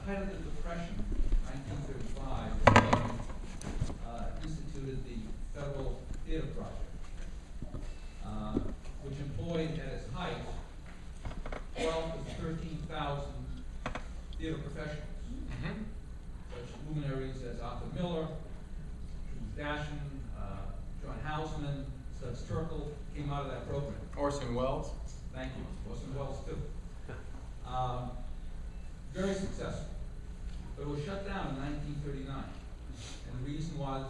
height of the Depression, 1935, instituted the Federal Theater Project, which employed at its height 12 to 13,000 theater professionals, such luminaries as Arthur Miller, Dashin, John Houseman, Studs Terkel came out of that program. Orson Welles. Thank you. Orson Welles, too. Very successful. But it was shut down in 1939. And the reason was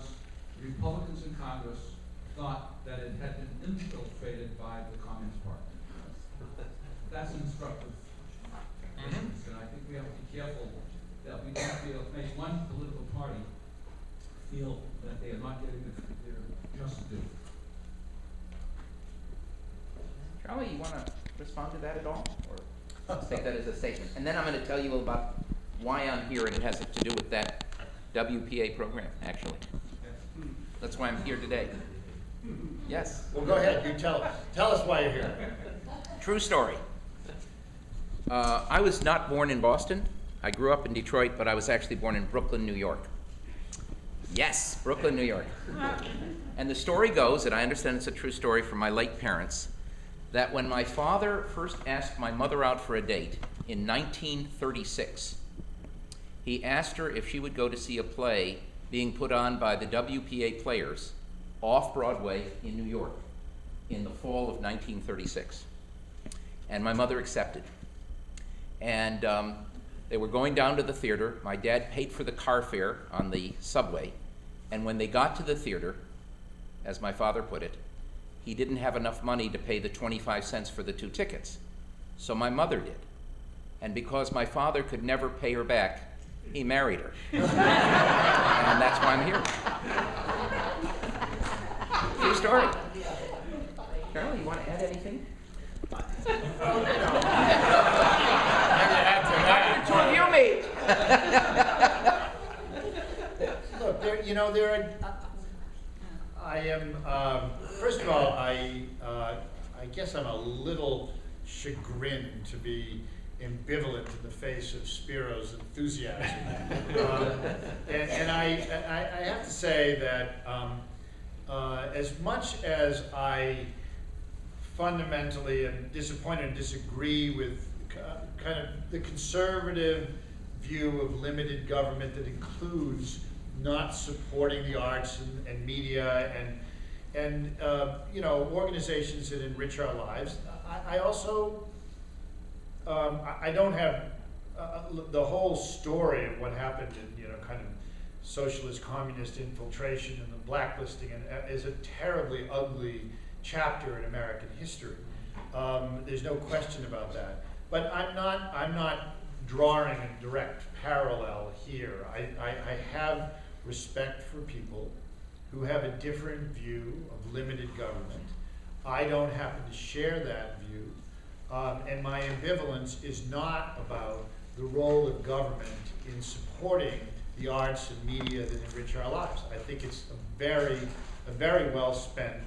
the Republicans in Congress thought that it had been infiltrated by the Communist Party. That's an instructive instance, and I think we have to be careful that we don't make one political party feel that they are not getting their just due. Charlie, you want to respond to that at all, or take that as a statement? And then I'm going to tell you about why I'm here, and it has to do with that WPA program, actually. That's why I'm here today. Yes? Well, go ahead. You tell us. Tell us why you're here. True story. I was not born in Boston. I grew up in Detroit, but I was actually born in Brooklyn, New York. Yes, Brooklyn, New York. And the story goes, and I understand it's a true story from my late parents, that when my father first asked my mother out for a date in 1936, he asked her if she would go to see a play being put on by the WPA Players off Broadway in New York in the fall of 1936. And my mother accepted. And they were going down to the theater. My dad paid for the car fare on the subway. And when they got to the theater, as my father put it, he didn't have enough money to pay the 25 cents for the 2 tickets. So my mother did. And because my father could never pay her back, he married her. And that's why I'm here. True story. Charlie, you want to add anything? Two of you meet. Look, there are. I am. First of all, I guess I'm a little chagrined to be ambivalent in the face of Spiro's enthusiasm, and I have to say that as much as I fundamentally am disappointed and disagree with kind of the conservative view of limited government that includes not supporting the arts and media and organizations that enrich our lives, I also I don't have the whole story of what happened in kind of socialist communist infiltration and the blacklisting is a terribly ugly chapter in American history. There's no question about that. But I'm not drawing a direct parallel here. I have respect for people who have a different view of limited government. I don't happen to share that view. And my ambivalence is not about the role of government in supporting the arts and media that enrich our lives. I think it's a very well spent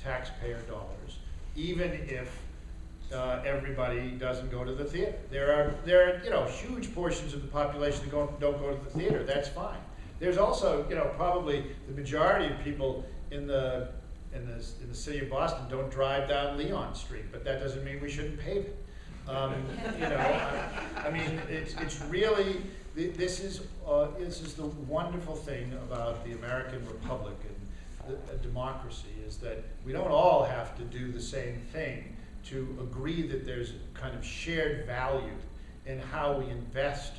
taxpayer dollars, even if everybody doesn't go to the theater. There are huge portions of the population that don't go to the theater. That's fine. There's also probably the majority of people in the city of Boston don't drive down Leon Street, but that doesn't mean we shouldn't pave it. I mean, it's really this is the wonderful thing about the American Republic and a democracy is that we don't all have to do the same thing to agree that there's kind of shared value in how we invest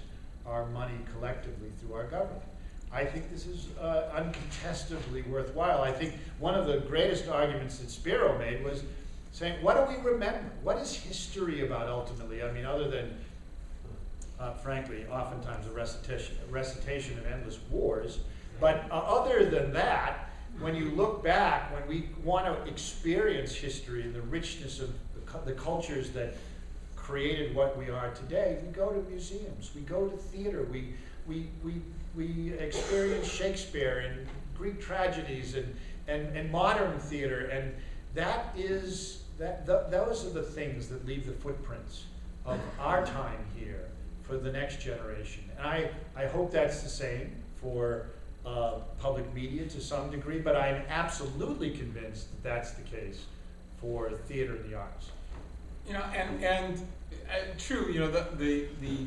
our money collectively through our government. I think this is uncontestably worthwhile. I think one of the greatest arguments that Spiro made was saying, what do we remember? What is history about ultimately? I mean, other than, frankly, oftentimes a recitation of endless wars. But other than that, when you look back, when we want to experience history and the richness of the cultures that created what we are today, we go to museums, we go to theater, we experience Shakespeare and Greek tragedies and modern theater, and those are the things that leave the footprints of our time here for the next generation. And I hope that's the same for public media to some degree, but I'm absolutely convinced that that's the case for theater and the arts. You know, and true, you know, the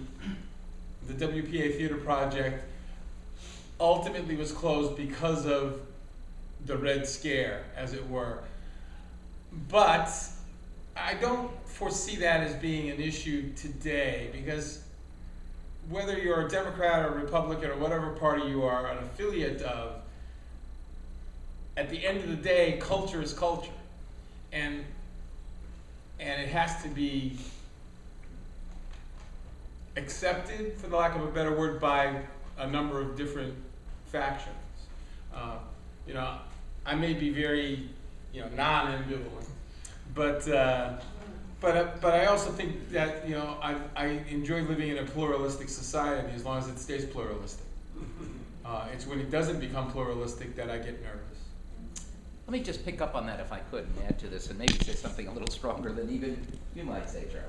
WPA Theater Project ultimately was closed because of the Red Scare, as it were. But I don't foresee that as being an issue today, because whether you're a Democrat or Republican or whatever party you are an affiliate of, at the end of the day, culture is culture. And it has to be accepted, for the lack of a better word, by a number of different factions. You know, I may be very, you know, non-ambivalent, but I also think that, you know, I enjoy living in a pluralistic society as long as it stays pluralistic. It's when it doesn't become pluralistic that I get nervous. Let me just pick up on that, if I could, and add to this, and maybe say something a little stronger than even you might say, Charlie.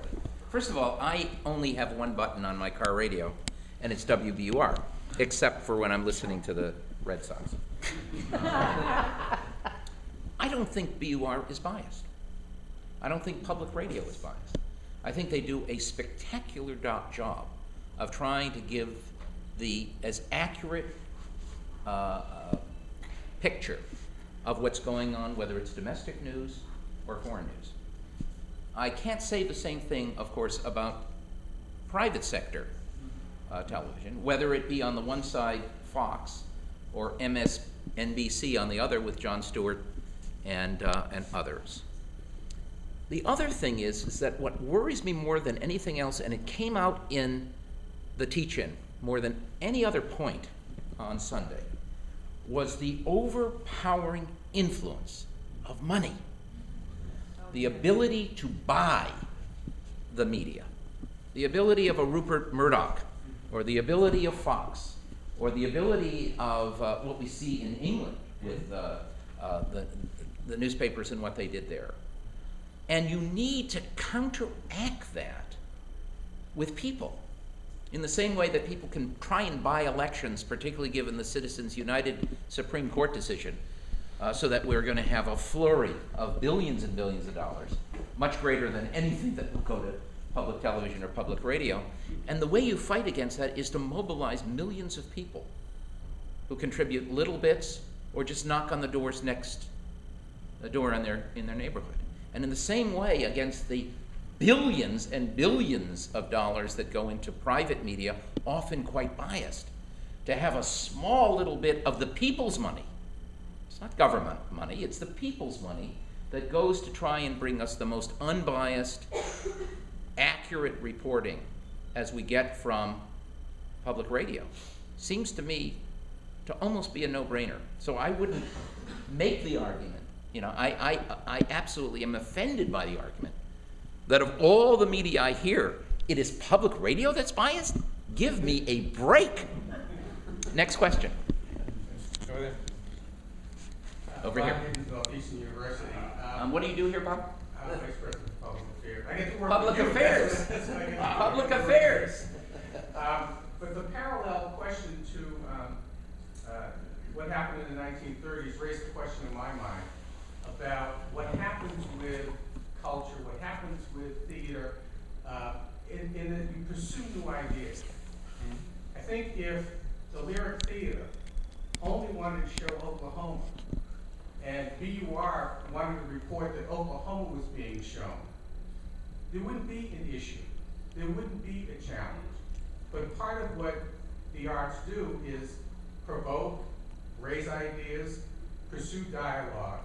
First of all, I only have one button on my car radio, and it's WBUR, except for when I'm listening to the Red Sox. I don't think BUR is biased. I don't think public radio is biased. I think they do a spectacular job of trying to give the as accurate picture of what's going on, whether it's domestic news or foreign news. I can't say the same thing, of course, about private sector television, whether it be on the one side, Fox, or MSNBC on the other with Jon Stewart and others. The other thing is that what worries me more than anything else, and it came out in the teach-in more than any other point on Sunday, was the overpowering influence of money. The ability to buy the media. The ability of a Rupert Murdoch, or the ability of Fox, or the ability of what we see in England with the newspapers and what they did there. And you need to counteract that with people. In the same way that people can try and buy elections, particularly given the Citizens United Supreme Court decision, so that we're going to have a flurry of billions and billions of dollars, much greater than anything that will go to public television or public radio. And the way you fight against that is to mobilize millions of people who contribute little bits or just knock on the doors next door in their neighborhood. And in the same way against the billions and billions of dollars that go into private media, often quite biased, to have a small little bit of the people's money. It's not government money, it's the people's money that goes to try and bring us the most unbiased, accurate reporting as we get from public radio. Seems to me to almost be a no-brainer. So I wouldn't make the argument, you know, I absolutely am offended by the argument that of all the media I hear, it is public radio that's biased? Give me a break. Next question. Over there. Over here. Eastern University. What do you do here, Bob? Vice President of Public Affairs. I get to work Public with you. affairs. That's what I get to Public work with. affairs. But the parallel question to what happened in the 1930s raised the question in my mind about what happens with culture, what happens with theater, in that you pursue new ideas. I think if the Lyric Theater only wanted to show Oklahoma, and BUR wanted to report that Oklahoma was being shown, there wouldn't be an issue. There wouldn't be a challenge. But part of what the arts do is provoke, raise ideas, pursue dialogue.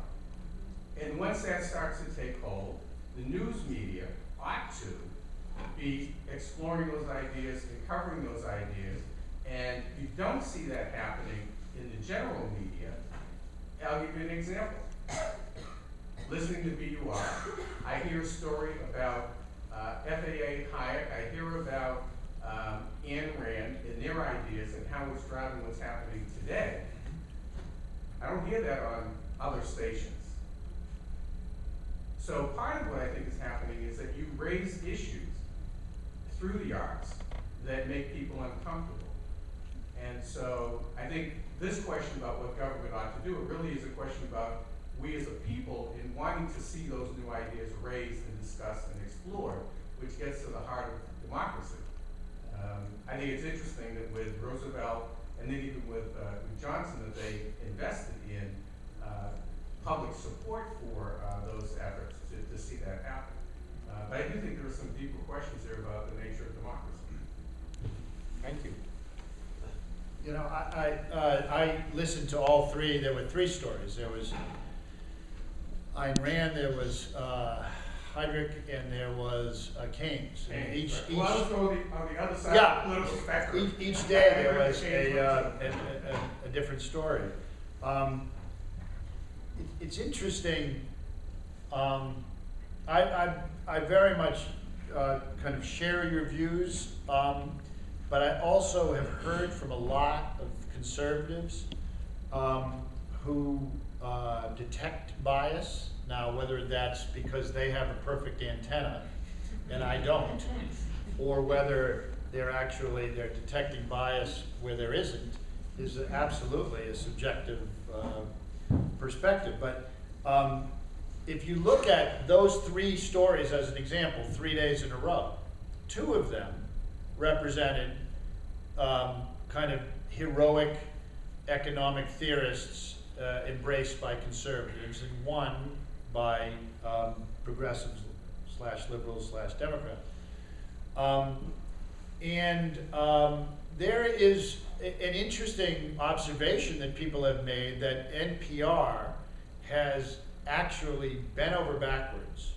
And once that starts to take hold, the news media ought to be exploring those ideas and covering those ideas. And you don't see that happening in the general media. I'll give you an example. Listening to BUR, I hear a story about FAA Hayek. I hear about Ayn Rand and their ideas and how it's driving what's happening today. I don't hear that on other stations. So part of what I think is happening is that you raise issues through the arts, that make people uncomfortable. And so I think this question about what government ought to do, it really is a question about we as a people in wanting to see those new ideas raised and discussed and explored, which gets to the heart of democracy. I think it's interesting that with Roosevelt and then even with Johnson that they invested in public support for those efforts to see that happen. But I do think there are some deeper questions there about the nature of democracy. Thank you. You know, I listened to all three. There were three stories. There was Ayn Rand, there was Heydrich, and there was Keynes. And Well, I was on the other side Yeah. of the political spectrum. Each day there was a different story. It's interesting. I very much kind of share your views, but I also have heard from a lot of conservatives who detect bias. Now, whether that's because they have a perfect antenna and I don't, or whether they're detecting bias where there isn't, is absolutely a subjective perspective. But if you look at those three stories as an example, 3 days in a row, two of them represented kind of heroic economic theorists embraced by conservatives, and one by progressives / liberals / Democrats. There is an interesting observation that people have made that NPR has actually bent over backwards.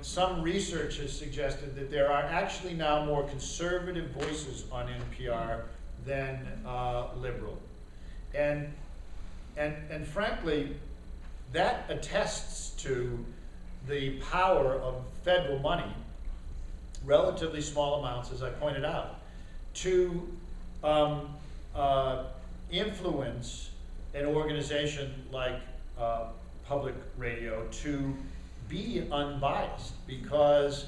Some research has suggested that there are actually now more conservative voices on NPR than liberal. And frankly, that attests to the power of federal money, relatively small amounts, as I pointed out, to influence an organization like public radio to be unbiased, because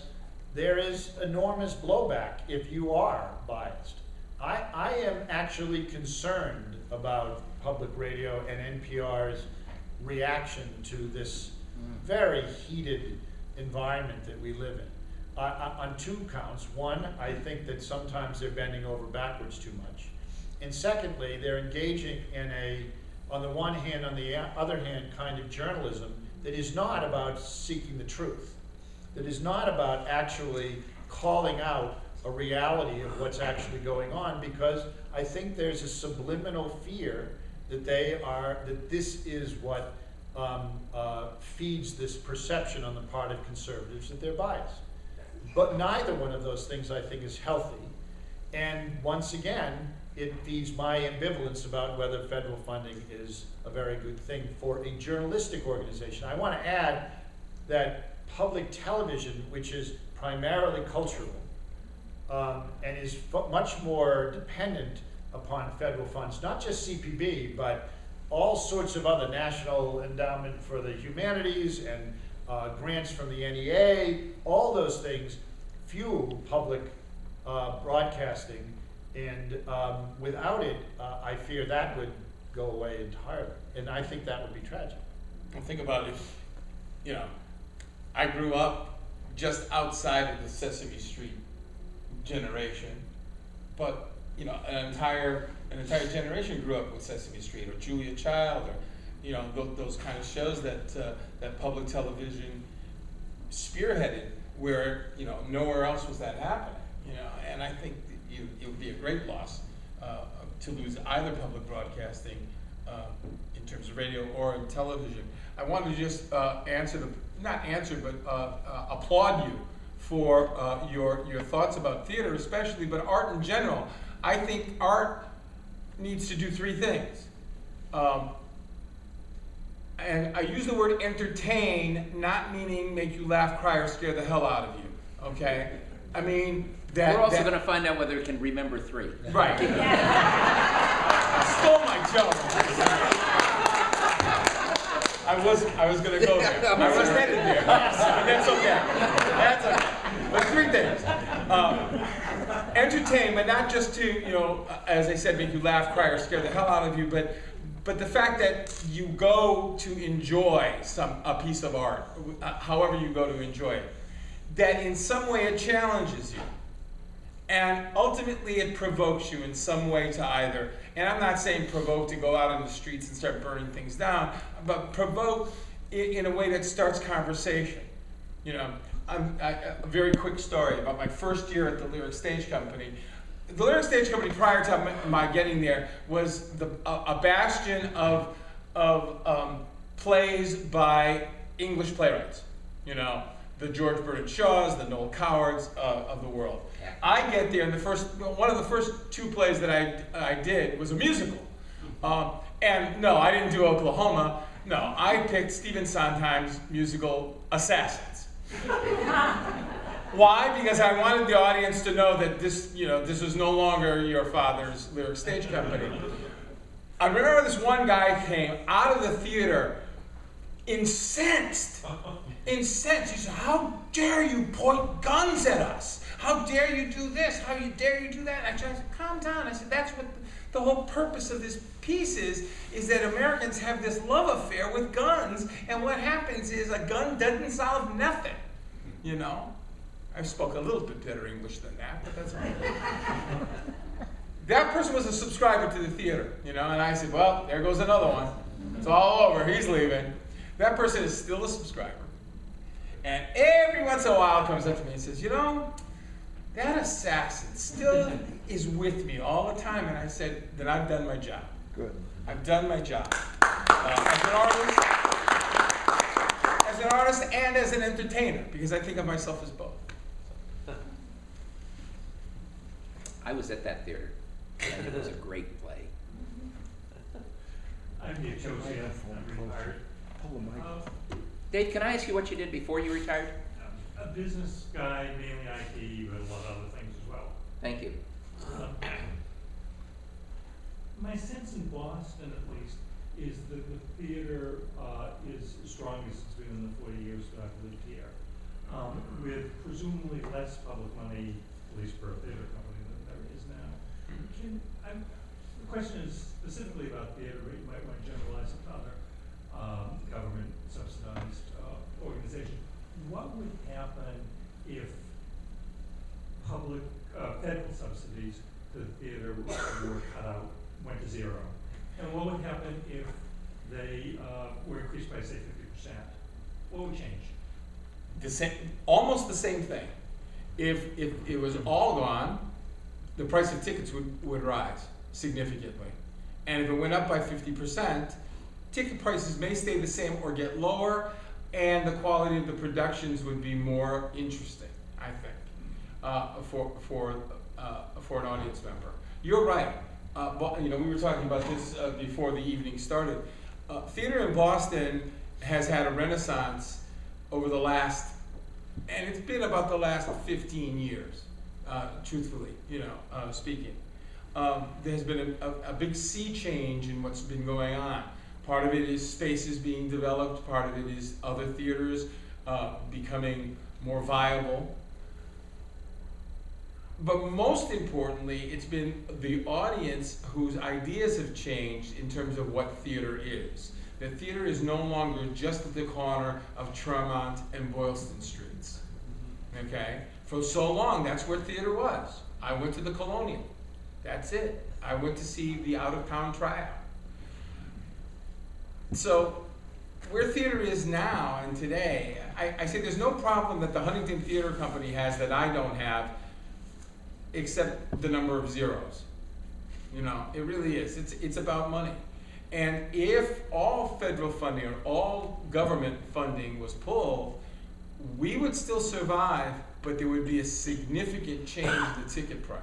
there is enormous blowback if you are biased. I am actually concerned about public radio and NPR's reaction to this very heated environment that we live in. On two counts. One, I think that sometimes they're bending over backwards too much. And secondly, they're engaging in on the one hand, on the other hand, kind of journalism that is not about seeking the truth, that is not about actually calling out a reality of what's actually going on, because I think there's a subliminal fear that that this is what feeds this perception on the part of conservatives that they're biased. But neither one of those things, I think, is healthy. And once again, it feeds my ambivalence about whether federal funding is a very good thing for a journalistic organization. I want to add that public television, which is primarily cultural, and is much more dependent upon federal funds, not just CPB, but all sorts of other National Endowment for the Humanities and grants from the NEA, all those things fuel public broadcasting, and without it, I fear that would go away entirely, and I think that would be tragic. Well, think about it. I grew up just outside of the Sesame Street generation, but an entire generation grew up with Sesame Street or Julia Child or those kind of shows that public television spearheaded, where nowhere else was that happening. And I think it would be a great loss to lose either public broadcasting in terms of radio or in television. I wanted to just applaud you for your thoughts about theater especially, but art in general. I think art needs to do three things. And I use the word entertain, not meaning make you laugh, cry, or scare the hell out of you, okay? I mean, We're also going to find out whether it can remember three. Right. Stole my joke. I was going to go there. I was headed there. That's okay. That's okay. But three things. entertain, but not just to, you know, as I said, make you laugh, cry, or scare the hell out of you, but the fact that you go to enjoy a piece of art, however you go to enjoy it, that in some way it challenges you. And ultimately it provokes you in some way to either, and I'm not saying provoke to go out on the streets and start burning things down, but provoke in a way that starts conversation. You know, a very quick story about my first year at the Lyric Stage Company. The Lyric Stage Company, prior to my getting there, was a bastion of plays by English playwrights. You know, the George Bernard Shaws, the Noel Cowards of the world. I get there, and one of the first two plays that I did was a musical. And no, I didn't do Oklahoma. No, I picked Stephen Sondheim's musical Assassins. Why? Because I wanted the audience to know that this was no longer your father's Lyric Stage Company. I remember this one guy came out of the theater incensed. He said, "How dare you point guns at us? How dare you do this? How dare you do that?" And I said, "Calm down." I said, "That's what the whole purpose of this piece is that Americans have this love affair with guns, and what happens is a gun doesn't solve nothing." You know? I spoke a little bit better English than that, but that's all right. That person was a subscriber to the theater, you know, and I said, "Well, there goes another one. It's all over. He's leaving." That person is still a subscriber. And every once in a while comes up to me and says, "You know, that assassin still is with me all the time." And I said, "Then I've done my job." Good. I've done my job. As an artist and as an entertainer, because I think of myself as both. I was at that theater, and it was a great play. I'm Dave Chosia, I'm retired. Dave, can I ask you what you did before you retired? A business guy, mainly IT, but a lot of other things as well. Thank you. My sense in Boston, at least, is that the theater is as strong as it's been in the 40 years that I've lived here, with presumably less public money, at least for a theater company, than there is now. The question is specifically about theater, but you might want to generalize it to other government subsidized organizations. What would happen if public, federal subsidies to the theater were cut out, went to zero? And what would happen if they were increased by, say, 50%? What would change? Almost the same thing. If it was all gone, the price of tickets would rise significantly. And if it went up by 50%, ticket prices may stay the same or get lower, and the quality of the productions would be more interesting, I think, for an audience member. You're right. We were talking about this before the evening started. Theater in Boston has had a renaissance over the last, and it's been about the last 15 years, truthfully, speaking. There's been a big sea change in what's been going on. Part of it is spaces being developed, part of it is other theaters becoming more viable. But most importantly, it's been the audience whose ideas have changed in terms of what theater is. The theater is no longer just at the corner of Tremont and Boylston Streets. Okay? For so long, that's where theater was. I went to the Colonial. That's it. I went to see the out-of-town tryout. So, where theater is now and today, I say there's no problem that the Huntington Theater Company has that I don't have, except the number of zeros. It really is. It's about money. And if all federal funding or all government funding was pulled, we would still survive, but there would be a significant change in the ticket price.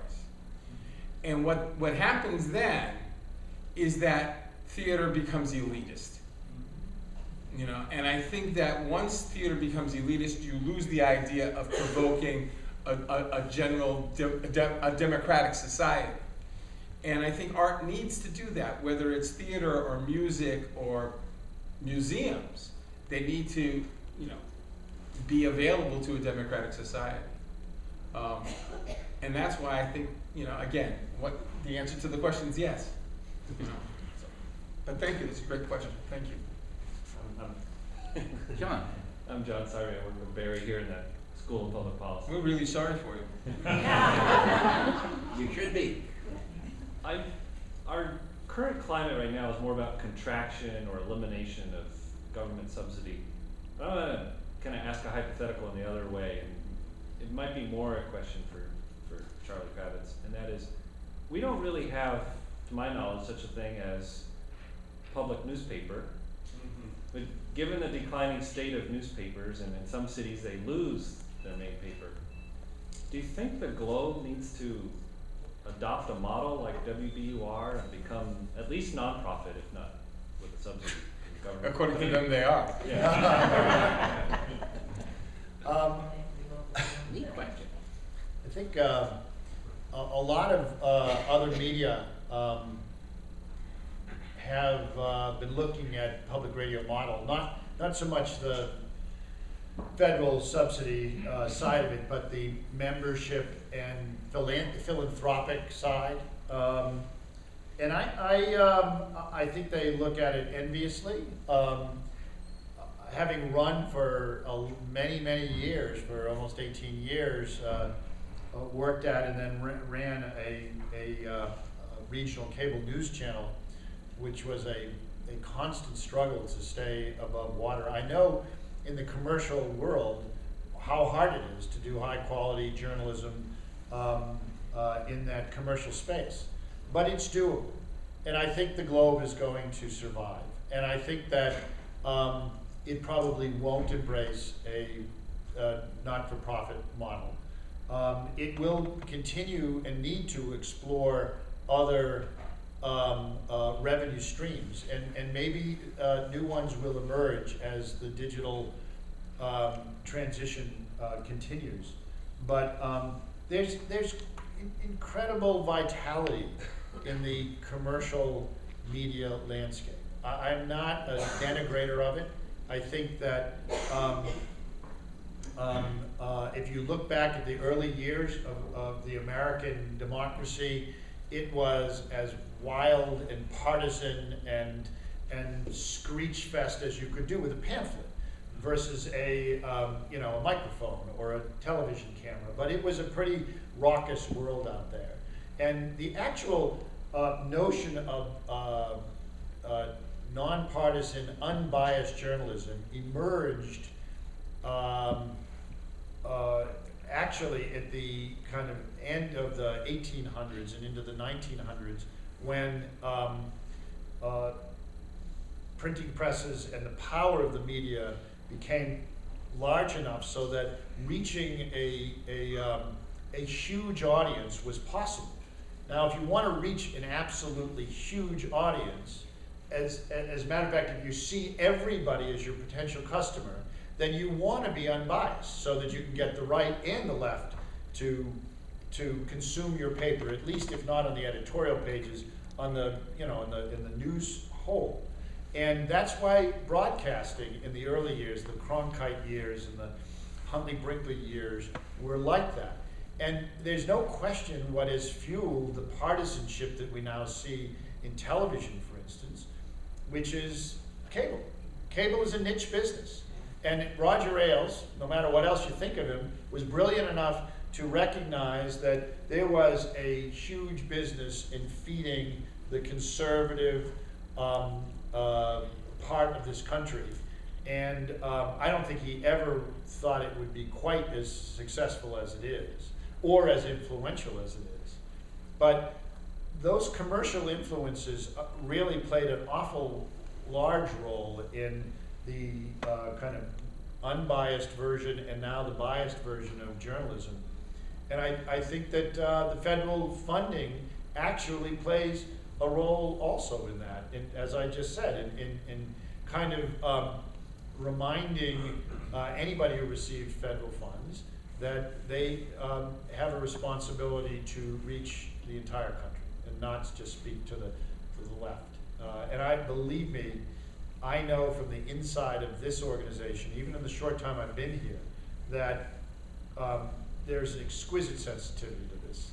And what happens then is that theater becomes elitist. And I think that once theater becomes elitist, you lose the idea of provoking a democratic society. And I think art needs to do that, whether it's theater or music or museums. They need to, be available to a democratic society. And that's why I think, again, what the answer to the question is yes. So, but thank you, that's a great question, thank you. John? I'm John Sorry, I work with Barry here in the School of Public Policy. We're really sorry for you. You should be. Our current climate right now is more about contraction or elimination of government subsidy. I want to kind of ask a hypothetical in the other way, and it might be more a question for Charlie Kravetz, and that is, we don't really have, to my knowledge, such a thing as public newspaper. But given the declining state of newspapers, and in some cities they lose their main paper, do you think the Globe needs to adopt a model like WBUR and become at least nonprofit, if not with a subsidy from the government? According to them, they are. Yeah. Neat question. I think a lot of other media have been looking at public radio model, not so much the federal subsidy side of it, but the membership and philanthropic side. And I think they look at it enviously. Having run for many years, for almost 18 years, worked at and then ran a regional cable news channel, which was a constant struggle to stay above water. I know in the commercial world how hard it is to do high quality journalism in that commercial space, but it's doable. And I think the Globe is going to survive. And I think that it probably won't embrace a not-for-profit model. It will continue and need to explore other revenue streams, and maybe new ones will emerge as the digital transition continues. But there's incredible vitality in the commercial media landscape. I'm not a denigrator of it. I think that if you look back at the early years of the American democracy, it was as wild and partisan and screech fest as you could do with a pamphlet versus a microphone or a television camera. But it was a pretty raucous world out there. And the actual notion of nonpartisan, unbiased journalism emerged actually at the kind of end of the 1800s and into the 1900s, when printing presses and the power of the media became large enough so that reaching a huge audience was possible. Now, if you want to reach an absolutely huge audience, as a matter of fact, if you see everybody as your potential customer, then you want to be unbiased so that you can get the right and the left to consume your paper, at least if not on the editorial pages, on the in the news whole. And that's why broadcasting in the early years, the Cronkite years and the Huntley Brinkley years, were like that. And there's no question what has fueled the partisanship that we now see in television, for instance, which is cable. Cable is a niche business. And Roger Ailes, no matter what else you think of him, was brilliant enough to recognize that there was a huge business in feeding the conservative part of this country. And I don't think he ever thought it would be quite as successful as it is, or as influential as it is. But those commercial influences really played an awful large role in the kind of unbiased version and now the biased version of journalism. And I think that the federal funding actually plays a role also in that, as I just said, in kind of reminding anybody who received federal funds that they have a responsibility to reach the entire country and not just speak to the left. And believe me, I know from the inside of this organization, even in the short time I've been here, that there's an exquisite sensitivity to this.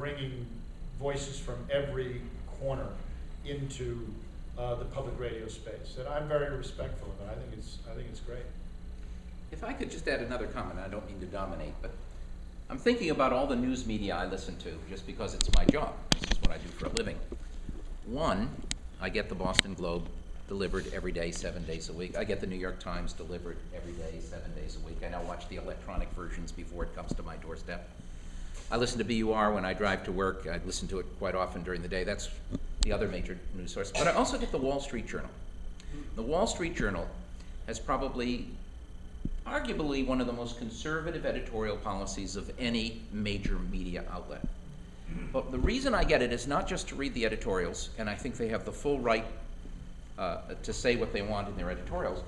bringing voices from every corner into the public radio space. And I'm very respectful of it. I think it's great. If I could just add another comment, I don't mean to dominate, but I'm thinking about all the news media I listen to just because it's my job. This is what I do for a living. One, I get the Boston Globe delivered every day, 7 days a week. I get the New York Times delivered every day, 7 days a week. I now watch the electronic versions before it comes to my doorstep. I listen to BUR when I drive to work. I listen to it quite often during the day. That's the other major news source. But I also get the Wall Street Journal. The Wall Street Journal has probably, arguably, one of the most conservative editorial policies of any major media outlet. But the reason I get it is not just to read the editorials, and I think they have the full right to say what they want in their editorials,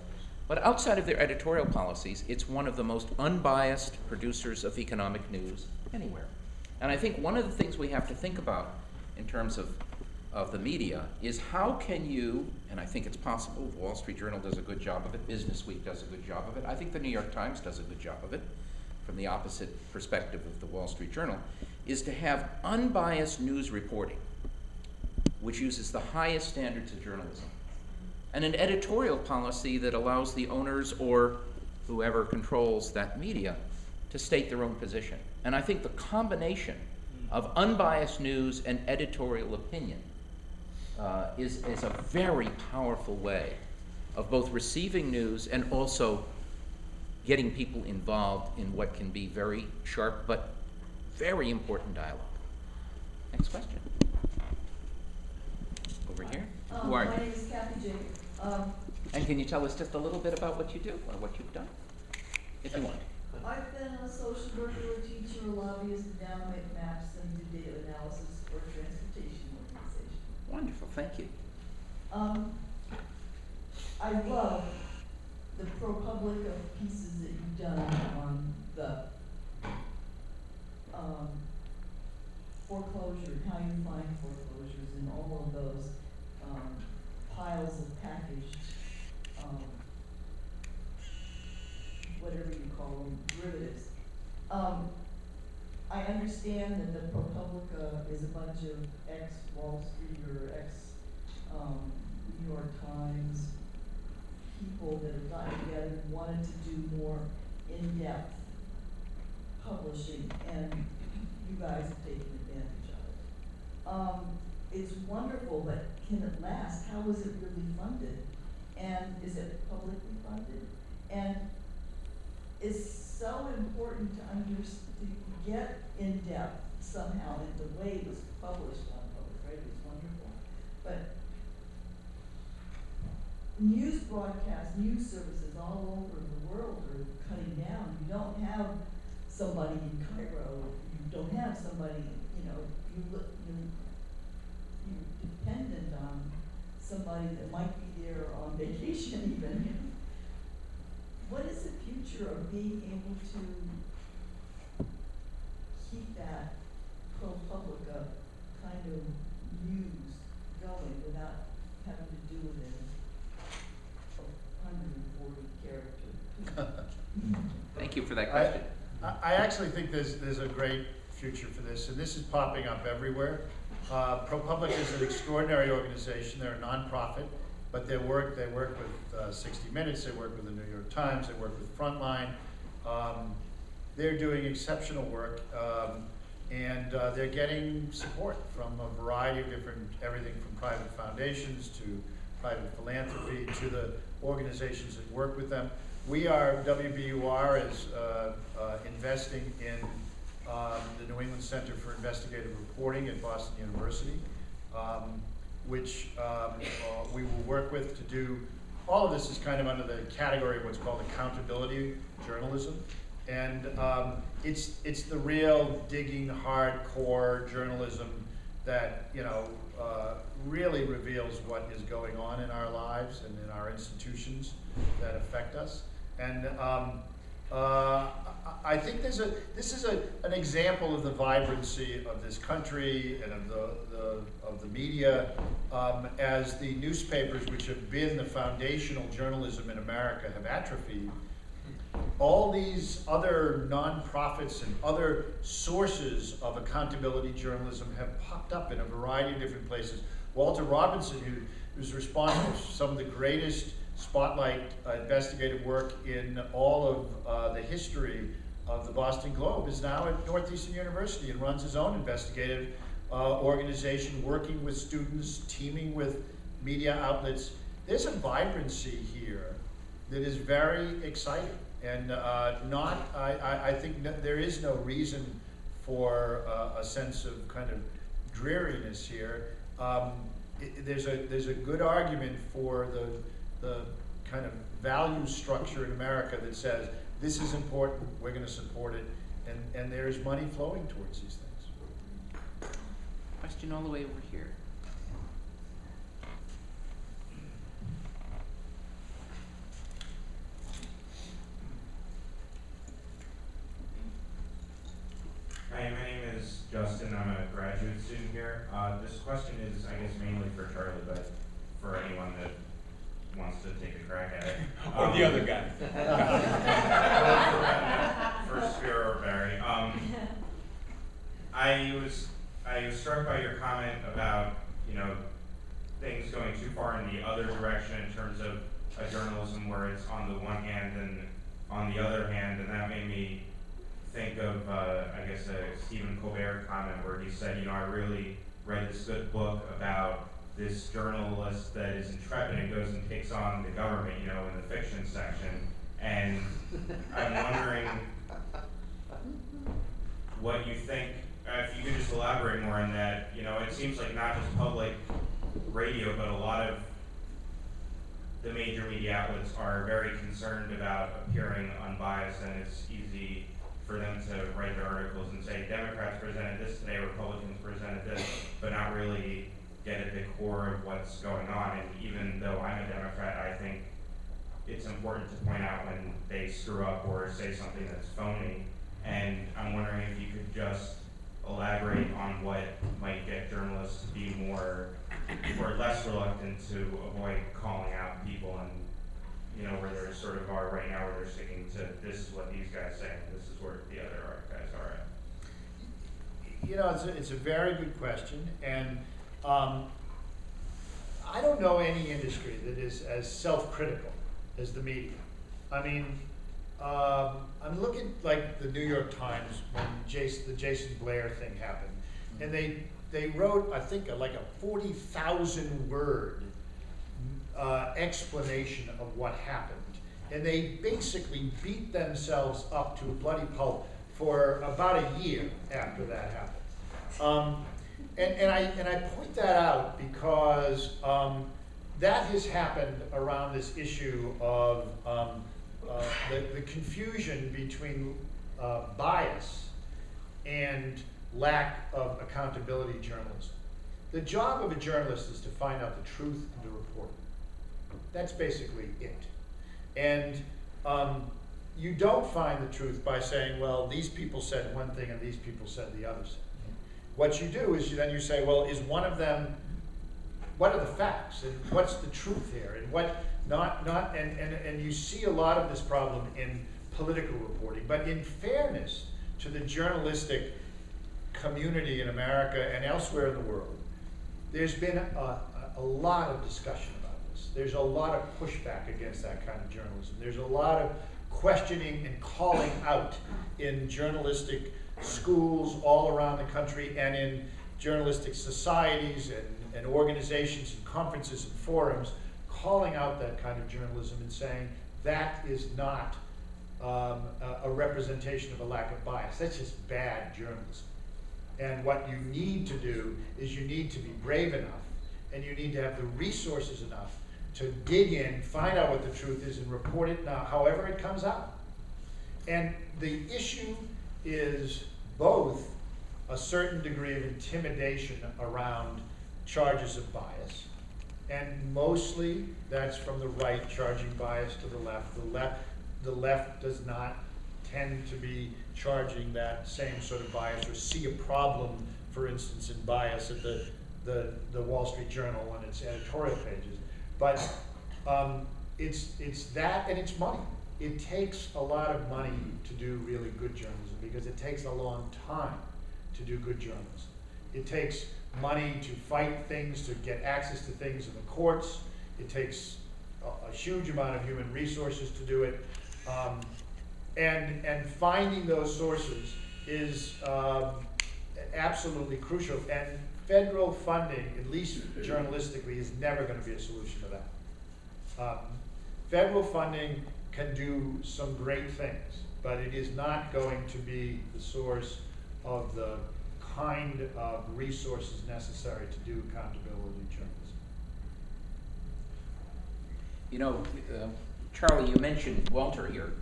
but outside of their editorial policies, it's one of the most unbiased producers of economic news anywhere. And I think one of the things we have to think about in terms of the media is how can you, and I think it's possible, the Wall Street Journal does a good job of it, Business Week does a good job of it, I think the New York Times does a good job of it, from the opposite perspective of the Wall Street Journal, is to have unbiased news reporting, which uses the highest standards of journalism, and an editorial policy that allows the owners or whoever controls that media to state their own position. And I think the combination of unbiased news and editorial opinion is a very powerful way of both receiving news and also getting people involved in what can be very sharp but very important dialogue. Next question. Over here. Who are you? My name is Kathy Jacob. And can you tell us just a little bit about what you do or what you've done, if you want? I've been a social worker, a teacher, a lobbyist, and now make maps and do data analysis for a transportation organization. Wonderful, thank you. I love the ProPublica pieces that you've done on the foreclosure, how you find foreclosures, and all of those piles of packaged, whatever you call them, derivatives. I understand that the ProPublica is a bunch of ex-Wall Street or ex-New York Times people that have gotten together and wanted to do more in-depth publishing, and you guys have taken advantage of it. It's wonderful, but can it last? How is it really funded? And is it publicly funded? And it's so important to get in depth somehow in the way it was published on public radio. It's wonderful. But news broadcasts, news services all over the world are cutting down. You don't have somebody in Cairo. You don't have somebody, you're dependent on somebody that might be there on vacation even. What is the future of being able to keep that ProPublica kind of news going without having to do it in 140 characters? Thank you for that question. I actually think there's a great future for this, and this is popping up everywhere. ProPublica is an extraordinary organization. They're a nonprofit, but they work with 60 Minutes, they work with the New York Times, they work with Frontline. They're doing exceptional work, and they're getting support from a variety of everything from private foundations to private philanthropy to the organizations that work with them. WBUR is investing in the New England Center for Investigative Reporting at Boston University, which we will work with to do, all of this is kind of under the category of what's called accountability journalism. And it's the real digging, hardcore journalism that, really reveals what is going on in our lives and in our institutions that affect us. And I think this is an example of the vibrancy of this country and of the media, as the newspapers, which have been the foundational journalism in America, have atrophied. all these other nonprofits and other sources of accountability journalism have popped up in a variety of different places. Walter Robinson, who's responsible for some of the greatest spotlight investigative work in all of the history of the Boston Globe, is now at Northeastern University and runs his own investigative organization, working with students, teaming with media outlets. There's a vibrancy here that is very exciting, and I think there is no reason for a sense of kind of dreariness here. There's a good argument for the kind of value structure in America that says this is important, we're going to support it, and there's money flowing towards these things. Question all the way over here. Hi, my name is Justin. I'm a graduate student here. This question is, I guess, mainly for Charlie, but for anyone that wants to take a crack at it. Or the other guy. For Spiro or Barry. I was struck by your comment about, things going too far in the other direction in terms of a journalism where it's on the one hand and on the other hand, and that made me think of, I guess, a Stephen Colbert comment where he said, I really read this good book about this journalist that is intrepid and goes and takes on the government, in the fiction section. And I'm wondering what you think, if you could just elaborate more on that. It seems like not just public radio, but a lot of the major media outlets are very concerned about appearing unbiased, and it's easy for them to write their articles and say Democrats presented this today, Republicans presented this, but not really get at the core of what's going on. And even though I'm a Democrat, I think it's important to point out when they screw up or say something that's phony. And I'm wondering if you could just elaborate on what might get journalists to be more or less reluctant to avoid calling out people, and where they sort of are right now, where they're sticking to this is what these guys say, and this is where the other guys are at. It's a very good question, and I don't know any industry that is as self-critical as the media. I mean, I'm looking like the New York Times when the Jason Blair thing happened, and they wrote, I think, like a 40,000 word explanation of what happened, and they basically beat themselves up to a bloody pulp for about a year after that happened. And I point that out because that has happened around this issue of the confusion between bias and lack of accountability journalism. The job of a journalist is to find out the truth and to report it. That's basically it. And you don't find the truth by saying, well, these people said one thing and these people said the other thing. What you do is you say, well, is one of them, what are the facts and what's the truth here, and what and you see a lot of this problem in political reporting. But in fairness to the journalistic community in America and elsewhere in the world, there's been a lot of discussion about this. There's a lot of pushback against that kind of journalism. There's a lot of questioning and calling out in journalistic schools all around the country and in journalistic societies and organizations and conferences and forums, calling out that kind of journalism and saying that is not a representation of a lack of bias. That's just bad journalism. And what you need to do is you need to be brave enough, and you need to have the resources enough to dig in, find out what the truth is, and report it now, however it comes out. And the issue is both a certain degree of intimidation around charges of bias, and mostly that's from the right charging bias to the left. The left does not tend to be charging that same sort of bias or see a problem, for instance, in bias at the Wall Street Journal on its editorial pages. But it's that, and it's money. it takes a lot of money to do really good journalism because it takes a long time to do good journalism. It takes money to fight things, to get access to things in the courts. It takes a huge amount of human resources to do it. And finding those sources is absolutely crucial. And federal funding, at least journalistically, is never going to be a solution to that. Federal funding can do some great things, but it is not going to be the source of the kind of resources necessary to do accountability journalism. You know, Charlie, you mentioned Walter here,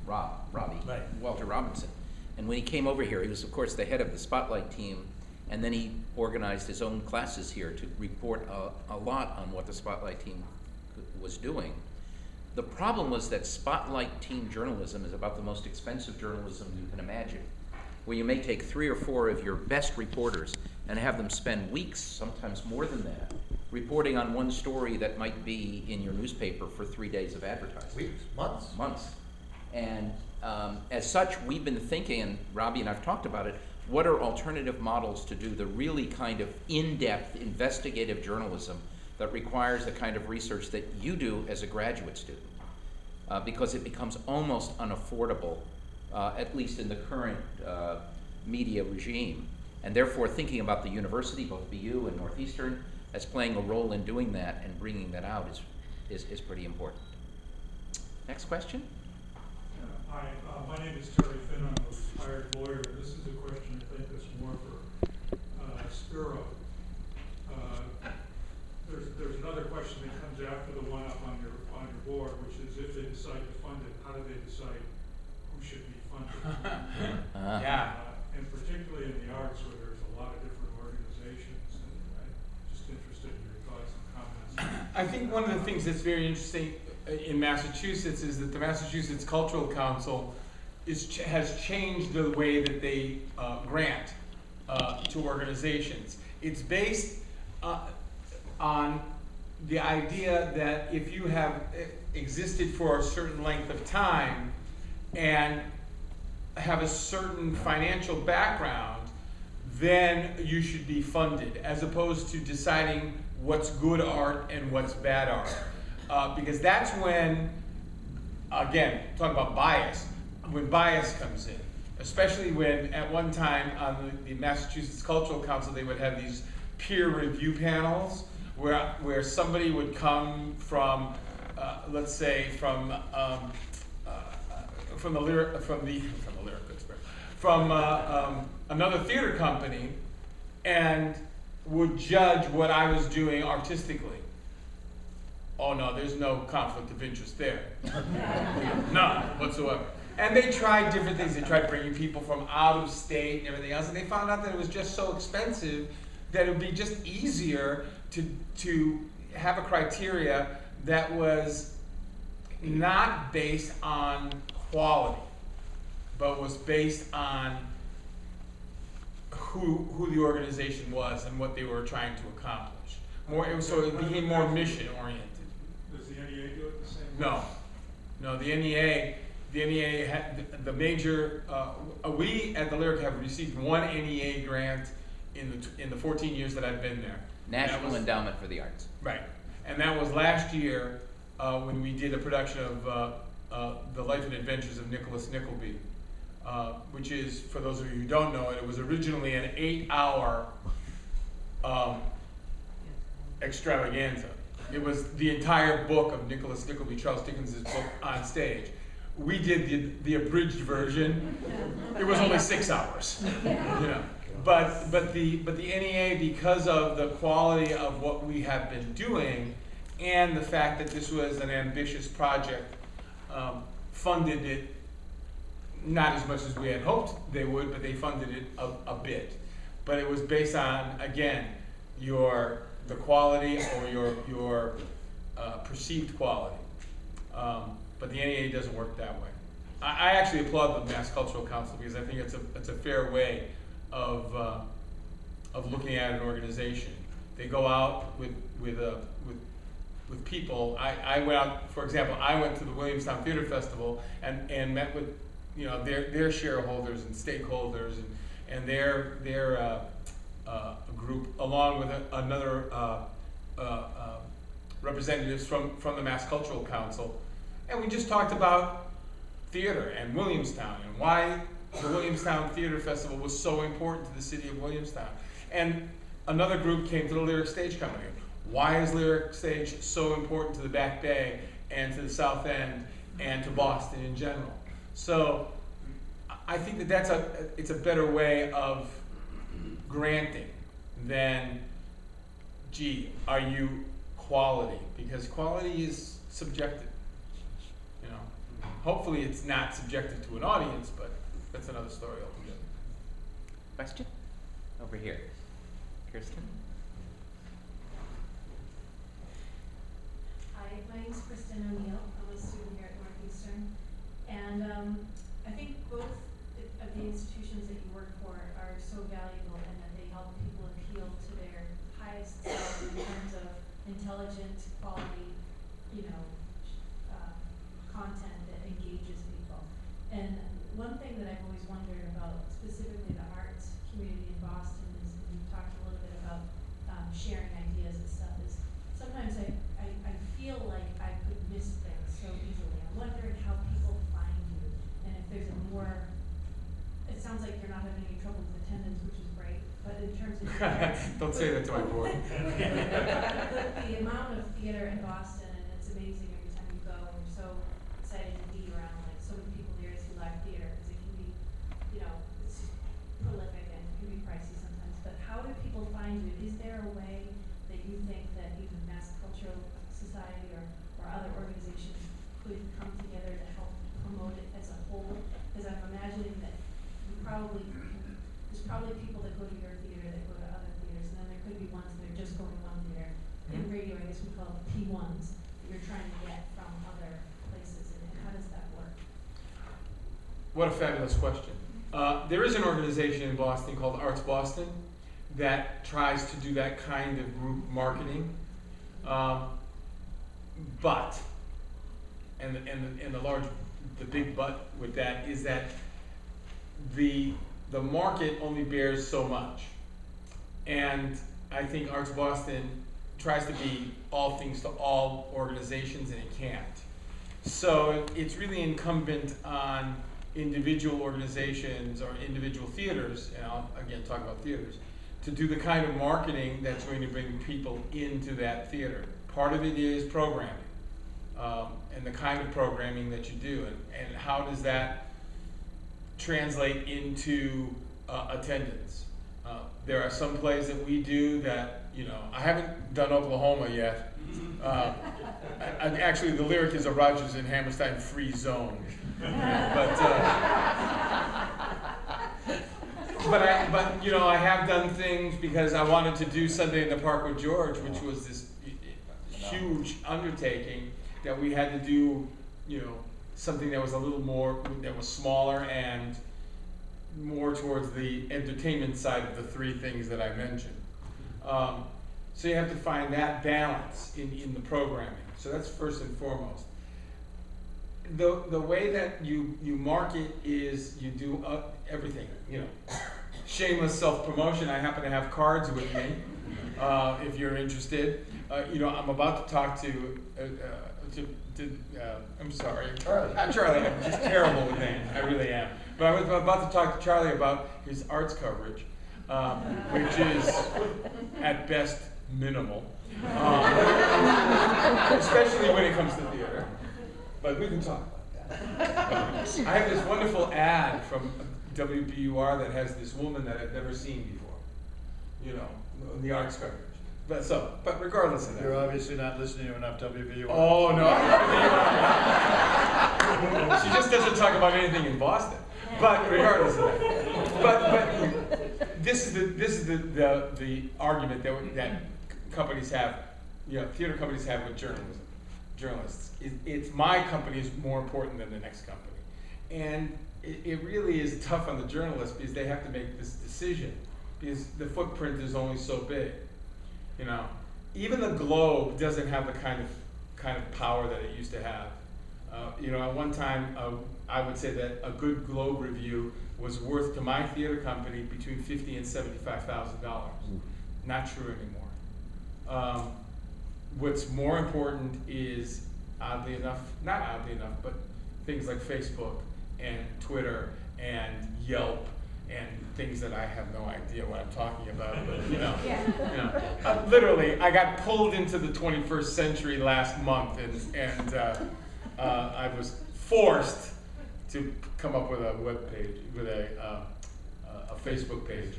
Robbie, Right. Walter Robinson. And when he came over here, he was, of course, the head of the Spotlight team, and then he organized his own classes here to report a lot on what the Spotlight team was doing. The problem was that Spotlight team journalism is about the most expensive journalism you can imagine, where you may take 3 or 4 of your best reporters and have them spend weeks, sometimes more than that, reporting on one story that might be in your newspaper for 3 days of advertising. Weeks, months. Months. And as such, we've been thinking, and Robbie and I've talked about it, what are alternative models to do the really kind of in-depth investigative journalism that requires the kind of research that you do as a graduate student, because it becomes almost unaffordable, at least in the current media regime. And therefore, thinking about the university, both BU and Northeastern, as playing a role in doing that and bringing that out is pretty important. Next question? Hi, my name is Terry Finn. I'm a retired lawyer. This is a question I think that's more for Spiro. There's another question that comes after the one up on your board, which is if they decide to fund it, how do they decide who should be funded? Yeah. And particularly in the arts, where there's a lot of different organizations, and I'm just interested in your thoughts and comments. I think one of the things that's very interesting in Massachusetts is that the Massachusetts Cultural Council has changed the way that they grant to organizations. It's based on the idea that if you have existed for a certain length of time and have a certain financial background, then you should be funded, as opposed to deciding what's good art and what's bad art. Because that's when, again, talk about bias, when bias comes in. Especially when at one time on the Massachusetts Cultural Council, they would have these peer review panels where somebody would come from, let's say, from another theater company, and would judge what I was doing artistically. Oh no, there's no conflict of interest there. None whatsoever. And they tried different things. They tried bringing people from out of state and everything else, and they found out that it was just so expensive that it would be just easier to have a criteria that was not based on quality, but was based on who the organization was and what they were trying to accomplish. So it became more mission oriented. Does the NEA do it the same way? No, the NEA had the major. We at the Lyric have received one NEA grant in the 14 years that I've been there. National Endowment for the Arts. Right, and that was last year when we did a production of The Life and Adventures of Nicholas Nickleby, which is, for those of you who don't know it, it was originally an 8-hour extravaganza. It was the entire book of Nicholas Nickleby, Charles Dickens' book, on stage. We did the abridged version. It was only 6 hours, you know. But the NEA, because of the quality of what we have been doing, and the fact that this was an ambitious project, funded it not as much as we had hoped they would, but they funded it a bit. But it was based on, again, the quality or your perceived quality. But the NEA doesn't work that way. I actually applaud the Mass Cultural Council because I think it's a fair way of looking at an organization. They go out with with people. I went out, for example, I went to the Williamstown Theater Festival and met with, you know, their shareholders and stakeholders and their group, along with another representatives from the Mass Cultural Council, and we just talked about theater and Williamstown and why the Williamstown Theater Festival was so important to the city of Williamstown. And another group came to the Lyric Stage Company. Why is Lyric Stage so important to the Back Bay and to the South End and to Boston in general? So I think that it's a better way of granting than, gee, are you quality? Because quality is subjective. You know, hopefully it's not subjective to an audience, but that's another story altogether. Question? Over here. Kirsten? Hi, my name's Kristen O'Neill. I'm a student here at Northeastern. And I think both of the institutions that you work for are so valuable in that they help people appeal to their highest self in terms of intelligent, quality, content that engages people. And one thing that I've always wondered about, specifically the arts community in Boston, is you talked a little bit about sharing ideas and stuff, is sometimes I feel like I could miss things so easily. I'm wondering how people find you, and if there's a more, it sounds like you're not having any trouble with attendance, which is great, but in terms of Don't say that to my board. the amount of theater in Boston, and it's amazing every time you go, and you're so excited to be around like so many people there who like theater, because it can be, it's prolific and it can be pricey sometimes. But how do people find you? Is there a way that you think that even Mass Cultural Society or other organizations could come together to help promote it as a whole? Because I'm imagining that there's probably people that go to your theater that go to other theaters, and then there could be ones that are just going to one theater. In radio, I guess we call it P1s, that you're trying to get from other places, and how does that work? What a fabulous question. There is an organization in Boston called Arts Boston that tries to do that kind of group marketing. But, and the big but with that is that the market only bears so much. And I think Arts Boston tries to be all things to all organizations, and it can't. So it's really incumbent on individual organizations or individual theaters, and I'll again talk about theaters, to do the kind of marketing that's going to bring people into that theater. Part of it is programming, and the kind of programming that you do, and how does that translate into attendance. There are some plays that we do that, I haven't done Oklahoma yet. Actually, the lyric is a Rodgers and Hammerstein free zone. But I have done things because I wanted to do Sunday in the Park with George, which was this huge undertaking that we had to do, something that was a little more, that was smaller and more towards the entertainment side of the three things that I mentioned. So you have to find that balance in the programming. So that's first and foremost. The way that you market is you do everything, Shameless self-promotion. I happen to have cards with me, if you're interested. I'm about to talk to I'm sorry, Charlie. Charlie, I'm just terrible with names. I really am. But I was about to talk to Charlie about his arts coverage, which is at best minimal, especially when it comes to theater. But we can talk about that. I have this wonderful ad from WBUR that has this woman that I've never seen before, the arts coverage. But regardless of that. You're obviously not listening to enough WBUR. Oh, no. She just doesn't talk about anything in Boston. But regardless of that. But this is the argument that companies have, theater companies have with journalists. It's my company is more important than the next company. And it really is tough on the journalists because they have to make this decision because the footprint is only so big. even the Globe doesn't have the kind of power that it used to have. You know, at one time, I would say that a good Globe review was worth to my theater company between $50,000 and $75,000. Not true anymore. What's more important is, oddly enough, not oddly enough, but things like Facebook and Twitter and Yelp and things that I have no idea what I'm talking about, but you know, literally, I got pulled into the 21st century last month, and I was forced to come up with a web page, with a Facebook page,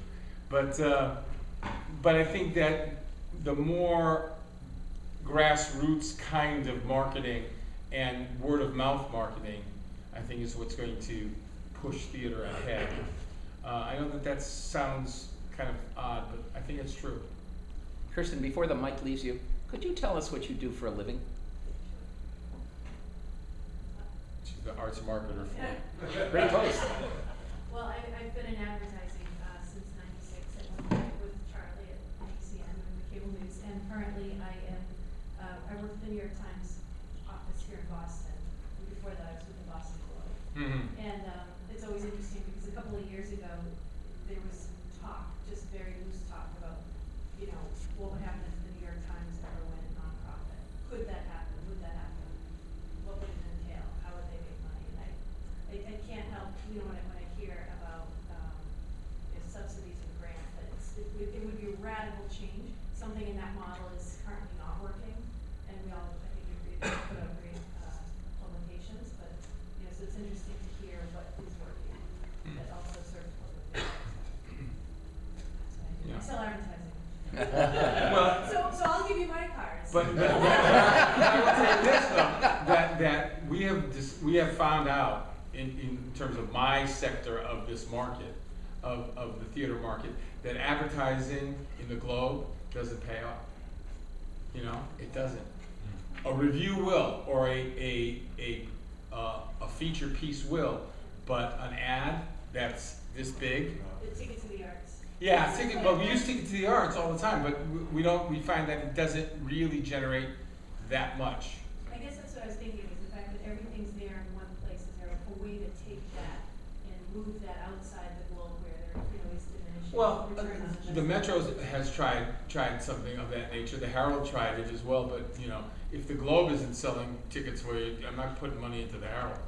but I think that the more grassroots kind of marketing and word of mouth marketing, I think, is what's going to push theater ahead. I know that sounds kind of odd, but I think it's true. Kirsten, before the mic leaves you, could you tell us what you do for a living? She's the arts marketer for Pretty close. Well, I've been in advertising since '96. I went with Charlie at ACN and the cable news, and currently I work for the New York Times office here in Boston. And before that, I was with the Boston Globe. Mm-hmm. And it's always interesting because a couple of years ago, there was talk, just very loose talk about, you know, what would happen if the New York Times ever went nonprofit. Could that happen? Would that happen? What would it entail? How would they make money? And I can't help, you know, when I hear about subsidies and grants, that it would be a radical change. Something in that model is currently not working, and we all, I think, agree that we put out great publications, but, you know, so it's interesting to hear what is working that also serves public interest. Yeah. I sell advertising. Well, So I'll give you my cards. but I will say this though, that we have found out in terms of my sector of this market, of the theater market, that advertising in the Globe doesn't pay off. You know, it doesn't. A review will, or a feature piece will, but an ad that's this big. The ticket to the arts. Yeah, well, we use Ticket to the Arts all the time, but we find that it doesn't really generate that much. I guess that's what I was thinking, is the fact that everything's there in one place. Is there a way to take that and move that outside the Globe where there, you know, is diminishing Well, return on the investment? Metro has tried something of that nature. The Herald tried it as well, but you know, if the Globe isn't selling tickets for you, I'm not putting money into the Herald.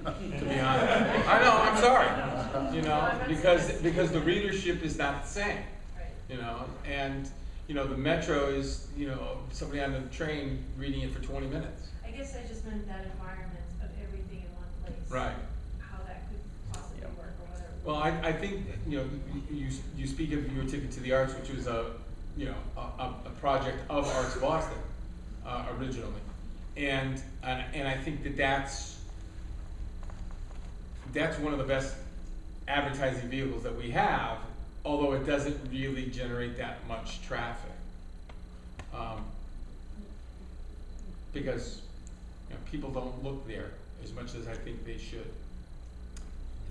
To be honest, I know. I'm sorry. You know, because the readership is not the same. Right. You know, and you know the Metro is, you know, somebody on the train reading it for 20 minutes. I guess I just meant that environment of everything in one place. Right. How that could possibly work, or whether. Well, I think, you know, you speak of your Ticket to the Arts, which was a project of Arts Boston originally, and I think that's one of the best advertising vehicles that we have, although it doesn't really generate that much traffic, because you know, people don't look there as much as I think they should.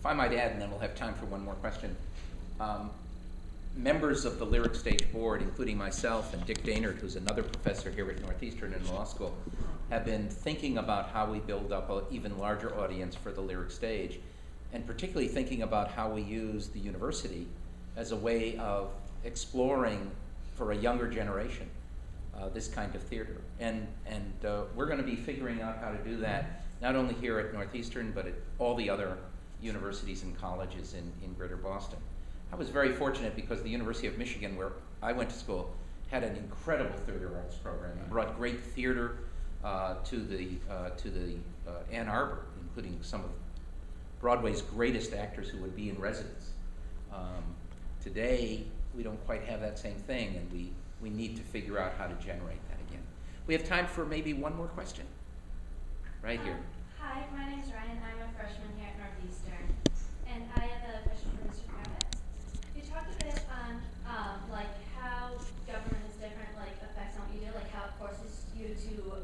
If I might add, and then we'll have time for one more question. Members of the Lyric Stage Board, including myself and Dick Daynard, who's another professor here at Northeastern in law school, have been thinking about how we build up an even larger audience for the Lyric Stage, and particularly thinking about how we use the university as a way of exploring for a younger generation this kind of theater. And we're going to be figuring out how to do that, not only here at Northeastern, but at all the other universities and colleges in Greater Boston. I was very fortunate because the University of Michigan, where I went to school, had an incredible theater arts program. It brought great theater to the Ann Arbor, including some of Broadway's greatest actors who would be in residence. Today, we don't quite have that same thing, and we need to figure out how to generate that again. We have time for maybe one more question. Right here. Hi, my name is Ryan. I'm a freshman here at Northeastern, and I have a question for Mr. Kravetz. You talked a bit on like how government is different, like affects on what you do, like how it forces you to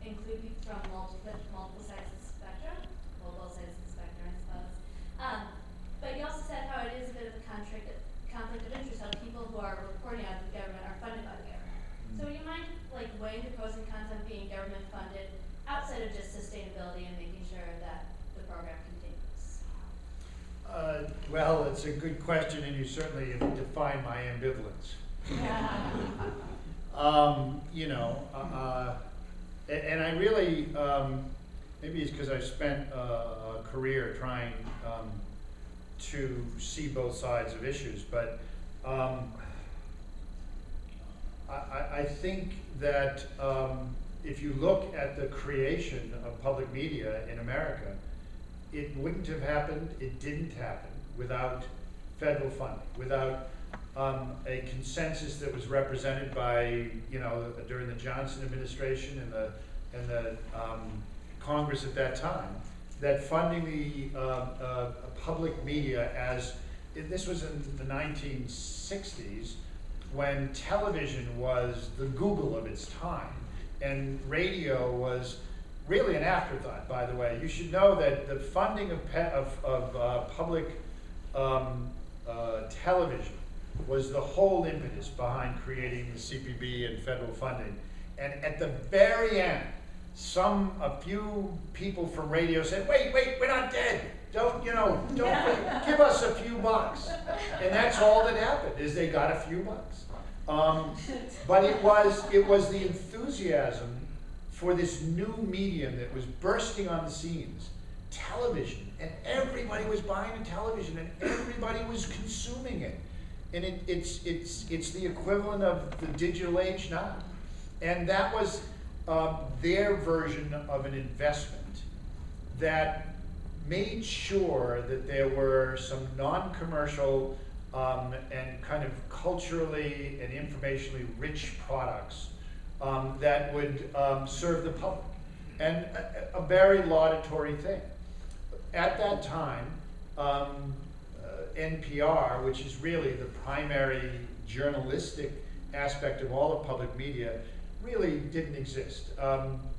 include people from multiple sides of the spectrum, well, both sides of the spectrum, I suppose. But you also said how it is a bit of a conflict of interest, how people who are reporting out of the government are funded by the government. So would you mind Well, it's a good question, and you certainly define my ambivalence. You know, and I really, maybe it's because I've spent a career trying to see both sides of issues, but I think that if you look at the creation of public media in America, it wouldn't have happened, it didn't happen without federal funding, without a consensus that was represented by, you know, during the Johnson administration and the Congress at that time, that funding the public media as, this was in the 1960s, when television was the Google of its time, and radio was really an afterthought, by the way. You should know that the funding of public television was the whole impetus behind creating the CPB and federal funding. And at the very end, a few people from radio said, wait, we're not dead. Don't give us a few bucks. And that's all that happened, is they got a few bucks. But it was the enthusiasm for this new medium that was bursting on the scenes, television, and everybody was buying a television and everybody was consuming it. And it's the equivalent of the digital age now. And that was their version of an investment that made sure that there were some non-commercial and kind of culturally and informationally rich products that would serve the public. And a very laudatory thing. At that time, NPR, which is really the primary journalistic aspect of all of public media, really didn't exist.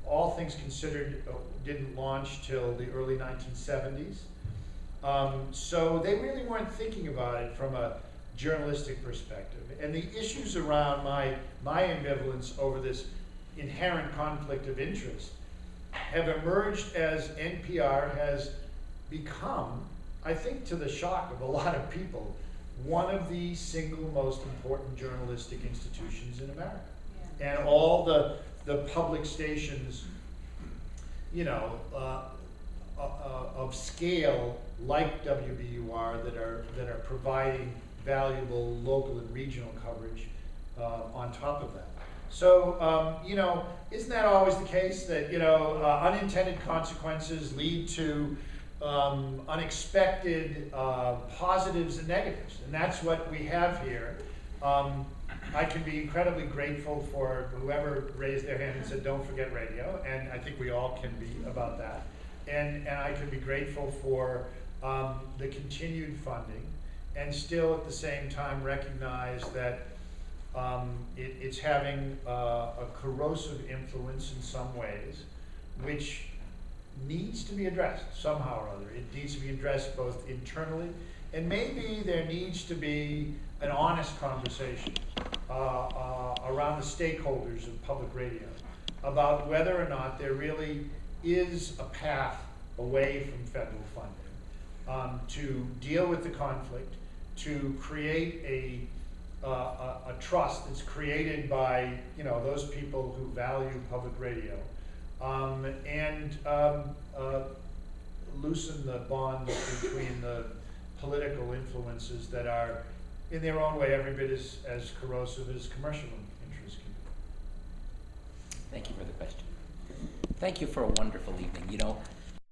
All Things Considered didn't launch till the early 1970s. So they really weren't thinking about it from a journalistic perspective. And the issues around my ambivalence over this inherent conflict of interest have emerged as NPR has become, I think to the shock of a lot of people, one of the single most important journalistic institutions in America. Yeah. And all the public stations, you know, of scale like WBUR that are providing valuable local and regional coverage on top of that. So, you know, isn't that always the case that, you know, unintended consequences lead to unexpected positives and negatives? And that's what we have here. I can be incredibly grateful for whoever raised their hand and said, don't forget radio, and I think we all can be about that. And I can be grateful for the continued funding, and still at the same time recognize that it's having a corrosive influence in some ways, which needs to be addressed somehow or other. It needs to be addressed both internally, and maybe there needs to be an honest conversation around the stakeholders of public radio about whether or not there really is a path away from federal funding to deal with the conflict, to create a trust that's created by, you know, those people who value public radio, and loosen the bonds between the political influences that are, in their own way, every bit as corrosive as commercial interests can be. Thank you for the question. Thank you for a wonderful evening. You know,